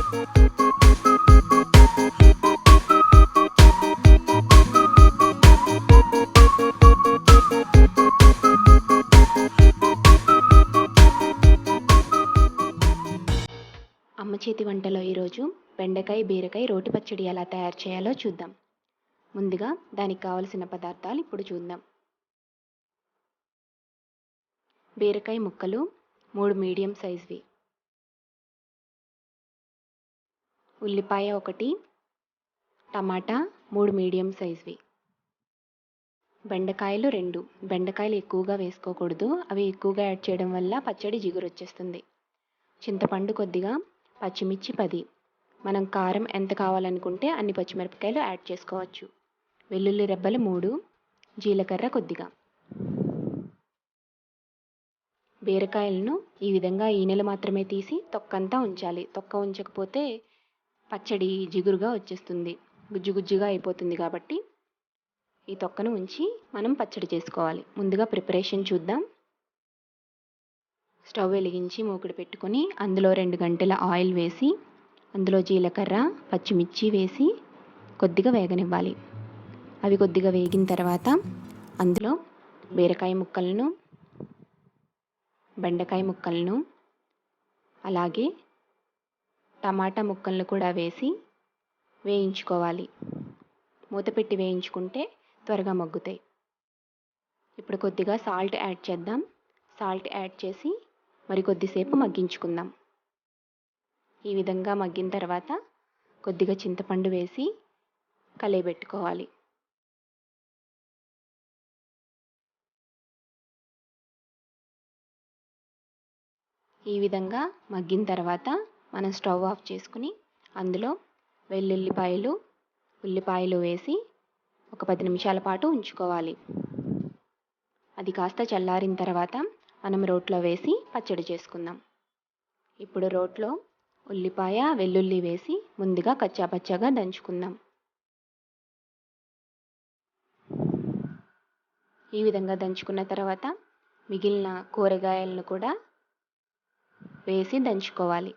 అమ్మ చేతి వంటలో ఈరోజు బెండకాయ బీరకాయ రోటి పచ్చడి ఎలా తయారు చేయాలో చూద్దాం. ముందుగా దానికి కావలసిన పదార్థాలు ఇప్పుడు చూద్దాం. బీరకాయ ముక్కలు 3 మీడియం సైజువి, ఉల్లిపాయ 1, టమాటా 3 మీడియం సైజువి, బెండకాయలు 2. బెండకాయలు ఎక్కువగా వేసుకోకూడదు, అవి ఎక్కువగా యాడ్ చేయడం వల్ల పచ్చడి జిగురు వచ్చేస్తుంది. చింతపండు కొద్దిగా, పచ్చిమిర్చి 10. మనం కారం ఎంత కావాలనుకుంటే అన్ని పచ్చిమిరపకాయలు యాడ్ చేసుకోవచ్చు. వెల్లుల్లి రెబ్బలు 3, జీలకర్ర కొద్దిగా. బీరకాయలను ఈ విధంగా ఈనెలు మాత్రమే తీసి తొక్కంతా ఉంచాలి. తొక్క ఉంచకపోతే పచ్చడి జిగురుగా వచ్చేస్తుంది, గుజ్జు గుజ్జుగా అయిపోతుంది. కాబట్టి ఈ తొక్కను ఉంచి మనం పచ్చడి చేసుకోవాలి. ముందుగా ప్రిపరేషన్ చూద్దాం. స్టవ్ వెలిగించి మూకుడు పెట్టుకొని అందులో 2 గంటల ఆయిల్ వేసి అందులో జీలకర్ర, పచ్చిమిర్చి వేసి కొద్దిగా వేగనివ్వాలి. అవి కొద్దిగా వేగిన తర్వాత అందులో బీరకాయ ముక్కలను, బెండకాయ ముక్కలను, అలాగే టమాటా ముక్కలను కూడా వేసి వేయించుకోవాలి. మూత పెట్టి వేయించుకుంటే త్వరగా మగ్గుతాయి. ఇప్పుడు కొద్దిగా సాల్ట్ యాడ్ చేద్దాం. సాల్ట్ యాడ్ చేసి మరి కొద్దిసేపు మగ్గించుకుందాం. ఈ విధంగా మగ్గిన తర్వాత కొద్దిగా చింతపండు వేసి కలియబెట్టుకోవాలి. ఈ విధంగా మగ్గిన తర్వాత మనం స్టవ్ ఆఫ్ చేసుకుని అందులో వెల్లుల్లిపాయలు, ఉల్లిపాయలు వేసి ఒక 10 నిమిషాల పాటు ఉంచుకోవాలి. అది కాస్త చల్లారిన తర్వాత మనం రోట్లో వేసి పచ్చడి చేసుకుందాం. ఇప్పుడు రోట్లో ఉల్లిపాయ, వెల్లుల్లి వేసి ముందుగా కచ్చాపచ్చాగా దంచుకుందాం. ఈ విధంగా దంచుకున్న తర్వాత మిగిలిన కూరగాయలను కూడా వేసి దంచుకోవాలి.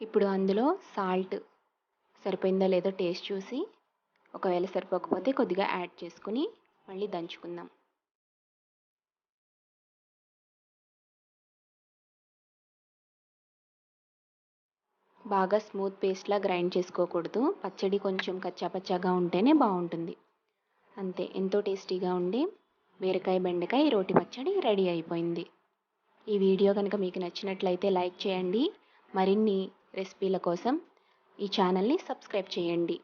ఇప్పుడు అందులో సాల్ట్ సరిపోయిందో లేదో టేస్ట్ చూసి, ఒకవేళ సరిపోకపోతే కొద్దిగా యాడ్ చేసుకుని మళ్ళీ దంచుకుందాం. బాగా స్మూత్ పేస్ట్లా గ్రైండ్ చేసుకోకూడదు. పచ్చడి కొంచెం కచ్చాపచ్చాగా ఉంటేనే బాగుంటుంది. అంతే, ఎంతో టేస్టీగా ఉండే బీరకాయ బెండకాయ రోటి పచ్చడి రెడీ అయిపోయింది. ఈ వీడియో కనుక మీకు నచ్చినట్లయితే లైక్ చేయండి. మరిన్ని రెసిపీల కోసం ఈ ఛానల్ని సబ్స్క్రైబ్ చేయండి.